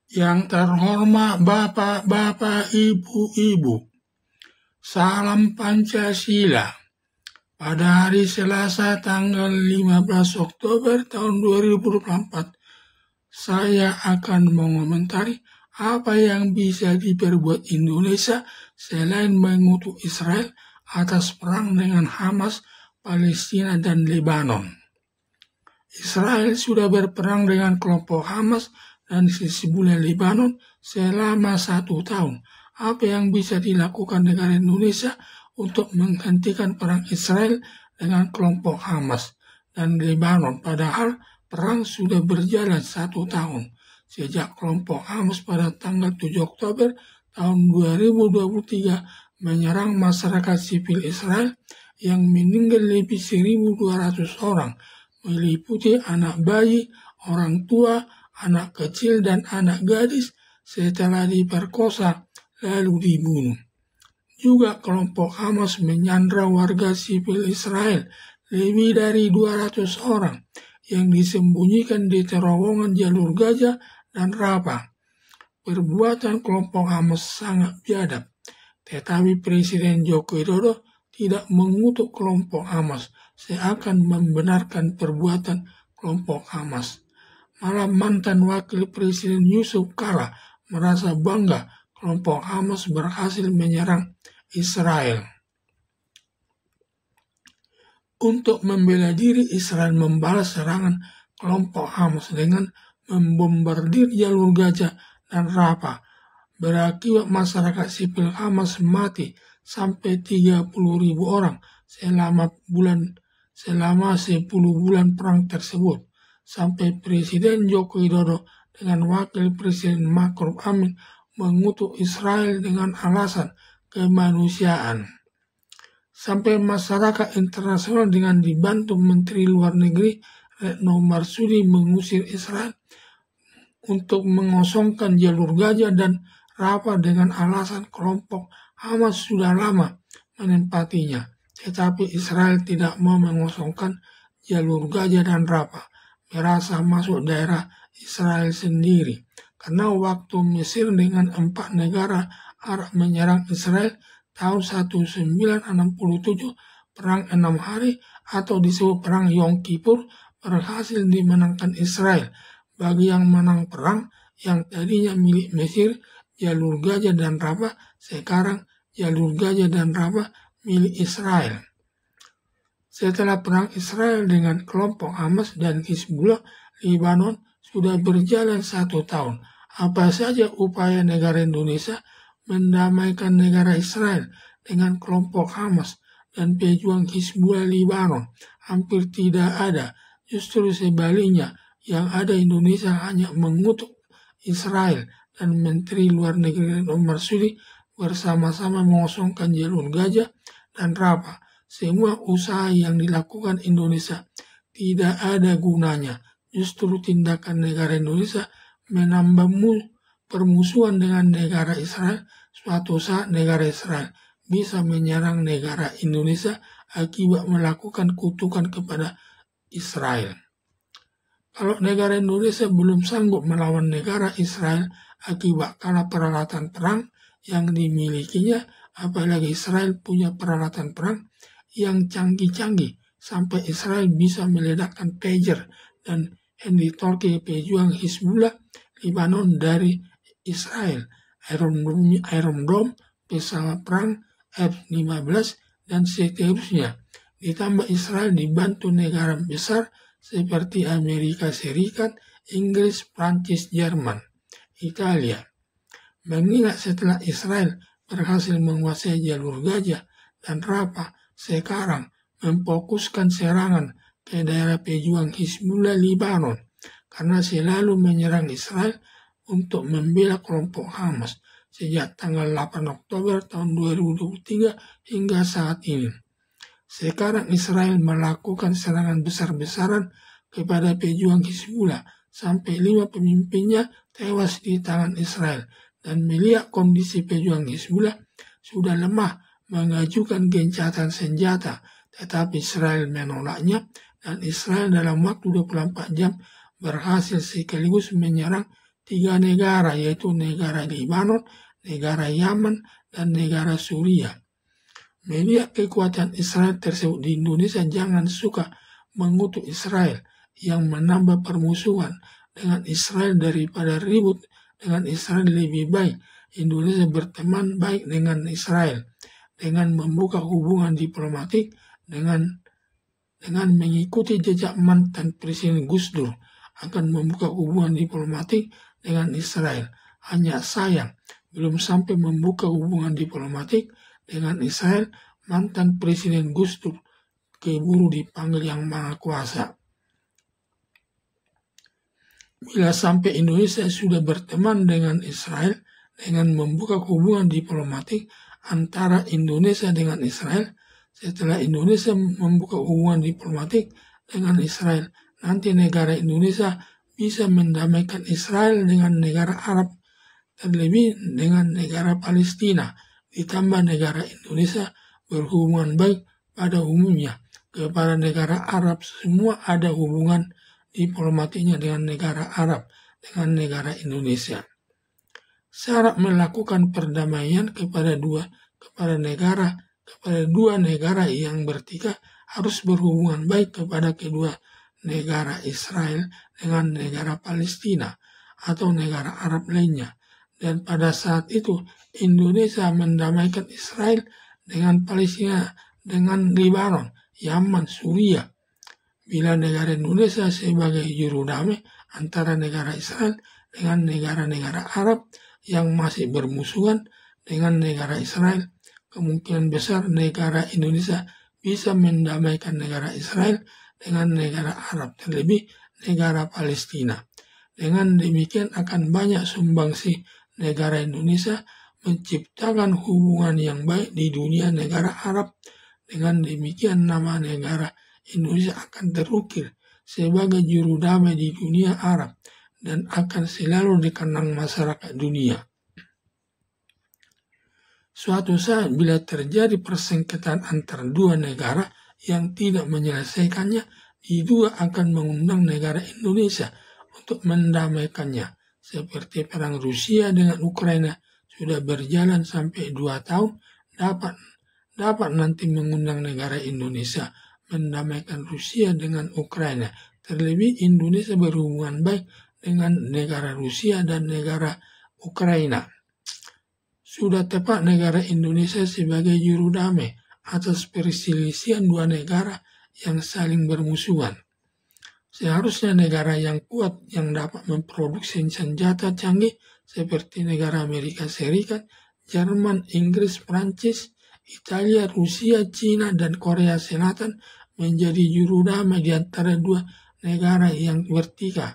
Yang terhormat Bapak-Bapak, Ibu-Ibu, salam Pancasila. Pada hari Selasa tanggal 15 Oktober tahun 2024, saya akan mengomentari apa yang bisa diperbuat Indonesia selain mengutuk Israel atas perang dengan Hamas, Palestina, dan Lebanon. Israel sudah berperang dengan kelompok Hamas dan Hizbullah Lebanon selama 1 tahun. Apa yang bisa dilakukan negara Indonesia untuk menghentikan perang Israel dengan kelompok Hamas dan Lebanon? Padahal perang sudah berjalan 1 tahun. Sejak kelompok Hamas pada tanggal 7 Oktober tahun 2023 menyerang masyarakat sipil Israel yang meninggal lebih 1.200 orang, meliputi anak bayi, orang tua, anak kecil, dan anak gadis setelah diperkosa lalu dibunuh. Juga kelompok Hamas menyandra warga sipil Israel lebih dari 200 orang yang disembunyikan di terowongan jalur Gaza dan Rafah. Perbuatan kelompok Hamas sangat biadab, tetapi Presiden Joko Widodo tidak mengutuk kelompok Hamas, seakan membenarkan perbuatan kelompok Hamas. Malah mantan Wakil Presiden Yusuf Kala merasa bangga kelompok Hamas berhasil menyerang Israel. Untuk membela diri, Israel membalas serangan kelompok Hamas dengan membombardir jalur Gaza dan Rafah. Berakibat masyarakat sipil Hamas mati sampai 30.000 orang selama 10 bulan perang tersebut. Sampai Presiden Joko Widodo dengan Wakil Presiden Ma'ruf Amin mengutuk Israel dengan alasan kemanusiaan. Sampai masyarakat internasional dengan dibantu Menteri Luar Negeri Retno Marsudi mengusir Israel untuk mengosongkan jalur Gaza dan Rafah dengan alasan kelompok Hamas sudah lama menempatinya. Tetapi Israel tidak mau mengosongkan jalur Gaza dan Rafah, merasa masuk daerah Israel sendiri. Karena waktu Mesir dengan 4 negara Arab menyerang Israel tahun 1967, perang 6 hari atau disebut perang Yom Kippur berhasil dimenangkan Israel. Bagi yang menang perang yang tadinya milik Mesir, jalur Gaza dan Rafah, sekarang jalur Gaza dan Rafah milik Israel. Setelah perang Israel dengan kelompok Hamas dan Hizbullah Lebanon sudah berjalan 1 tahun. Apa saja upaya negara Indonesia mendamaikan negara Israel dengan kelompok Hamas dan pejuang Hizbullah Lebanon? Hampir tidak ada. Justru sebaliknya, yang ada Indonesia hanya mengutuk Israel, dan Menteri Luar Negeri Retno Marsudi bersama-sama mengosongkan jalur Gaza dan Rafah. Semua usaha yang dilakukan Indonesia tidak ada gunanya. Justru tindakan negara Indonesia menambah permusuhan dengan negara Israel. Suatu saat negara Israel bisa menyerang negara Indonesia akibat melakukan kutukan kepada Israel. Kalau negara Indonesia belum sanggup melawan negara Israel akibat kalah peralatan perang yang dimilikinya, apalagi Israel punya peralatan perang yang canggih-canggih sampai Israel bisa meledakkan pager dan handy-talkie pejuang Hizbullah Lebanon dari Israel, Iron Dome, pesawat perang F-15, dan seterusnya. Ditambah Israel dibantu negara besar seperti Amerika Serikat, Inggris, Prancis, Jerman, Italia. Mengingat setelah Israel berhasil menguasai jalur Gaza dan Rafah, sekarang memfokuskan serangan ke daerah pejuang Hizbullah Lebanon karena selalu menyerang Israel untuk membela kelompok Hamas sejak tanggal 8 Oktober tahun 2023 hingga saat ini. Sekarang Israel melakukan serangan besar-besaran kepada pejuang Hizbullah sampai 5 pemimpinnya tewas di tangan Israel, dan melihat kondisi pejuang Hizbullah sudah lemah mengajukan gencatan senjata, tetapi Israel menolaknya, dan Israel dalam waktu 24 jam berhasil sekaligus menyerang 3 negara, yaitu negara Libanon, negara Yaman, dan negara Suriah. Melihat kekuatan Israel tersebut di Indonesia, jangan suka mengutuk Israel yang menambah permusuhan dengan Israel. Daripada ribut dengan Israel, lebih baik Indonesia berteman baik dengan Israel dengan membuka hubungan diplomatik dengan mengikuti jejak mantan Presiden Gus Dur akan membuka hubungan diplomatik dengan Israel. Hanya sayang, belum sampai membuka hubungan diplomatik dengan Israel, mantan Presiden Gus Dur keburu dipanggil Yang Maha Kuasa. Bila sampai Indonesia sudah berteman dengan Israel dengan membuka hubungan diplomatik antara Indonesia dengan Israel, setelah Indonesia membuka hubungan diplomatik dengan Israel, nanti negara Indonesia bisa mendamaikan Israel dengan negara Arab, terlebih dengan negara Palestina. Ditambah negara Indonesia berhubungan baik pada umumnya kepada negara Arab, semua ada hubungan diplomatiknya dengan negara Arab, dengan negara Indonesia. Syarat melakukan perdamaian kepada dua negara yang bertikai harus berhubungan baik kepada kedua negara Israel dengan negara Palestina atau negara Arab lainnya. Dan pada saat itu Indonesia mendamaikan Israel dengan Palestina, dengan Libanon, Yaman, Suriah. Bila negara Indonesia sebagai juru damai antara negara Israel dengan negara-negara Arab yang masih bermusuhan dengan negara Israel, kemungkinan besar negara Indonesia bisa mendamaikan negara Israel dengan negara Arab, terlebih negara Palestina. Dengan demikian akan banyak sumbangsi negara Indonesia menciptakan hubungan yang baik di dunia negara Arab. Dengan demikian nama negara Indonesia akan terukir sebagai juru damai di dunia Arab dan akan selalu dikenang masyarakat dunia. Suatu saat bila terjadi persengketaan antara dua negara yang tidak menyelesaikannya, dua akan mengundang negara Indonesia untuk mendamaikannya. Seperti perang Rusia dengan Ukraina sudah berjalan sampai 2 tahun, dapat nanti mengundang negara Indonesia mendamaikan Rusia dengan Ukraina. Terlebih Indonesia berhubungan baik dengan negara Rusia dan negara Ukraina. Sudah tepat negara Indonesia sebagai juru damai atas perselisihan dua negara yang saling bermusuhan. Seharusnya negara yang kuat yang dapat memproduksi senjata canggih seperti negara Amerika Serikat, Jerman, Inggris, Prancis, Italia, Rusia, Cina, dan Korea Selatan menjadi juru damai di antara dua negara yang bertikai.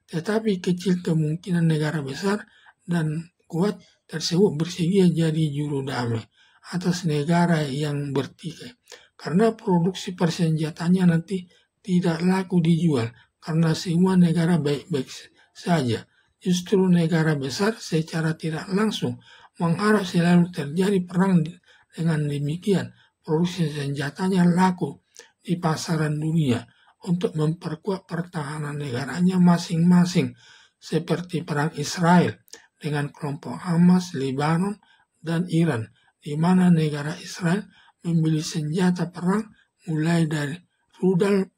Tetapi kecil kemungkinan negara besar dan kuat tersebut bersedia jadi juru damai atas negara yang bertikai. Karena produksi persenjataannya nanti tidak laku dijual, karena semua negara baik-baik saja. Justru negara besar secara tidak langsung mengharap selalu terjadi perang. Dengan demikian, produksi senjatanya laku di pasaran dunia untuk memperkuat pertahanan negaranya masing-masing, seperti perang Israel dengan kelompok Hamas, Lebanon, dan Iran, di mana negara Israel membeli senjata perang mulai dari rudal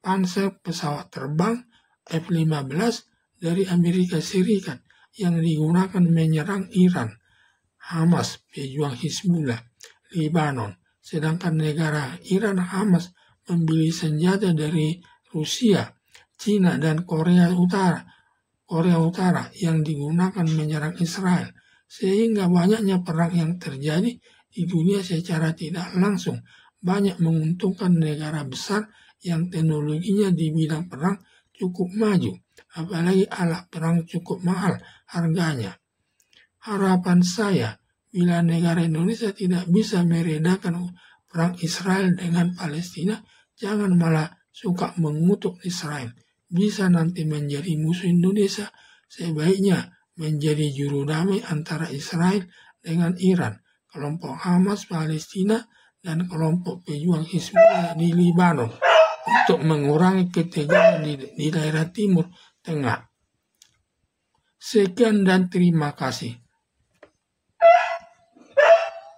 panser, pesawat terbang F-15 dari Amerika Serikat yang digunakan menyerang Iran, Hamas, pejuang Hizbullah, Lebanon. Sedangkan negara Iran, Hamas, membeli senjata dari Rusia, Cina, dan Korea Utara yang digunakan menyerang Israel. Sehingga banyaknya perang yang terjadi di dunia secara tidak langsung banyak menguntungkan negara besar yang teknologinya di bidang perang cukup maju, apalagi alat perang cukup mahal harganya. Harapan saya, bila negara Indonesia tidak bisa meredakan perang Israel dengan Palestina, jangan malah suka mengutuk Israel. Bisa nanti menjadi musuh Indonesia, sebaiknya menjadi juru damai antara Israel dengan Iran, kelompok Hamas Palestina, dan kelompok pejuang Hizbullah di Libanon untuk mengurangi ketegangan di daerah Timur Tengah. Sekian dan terima kasih.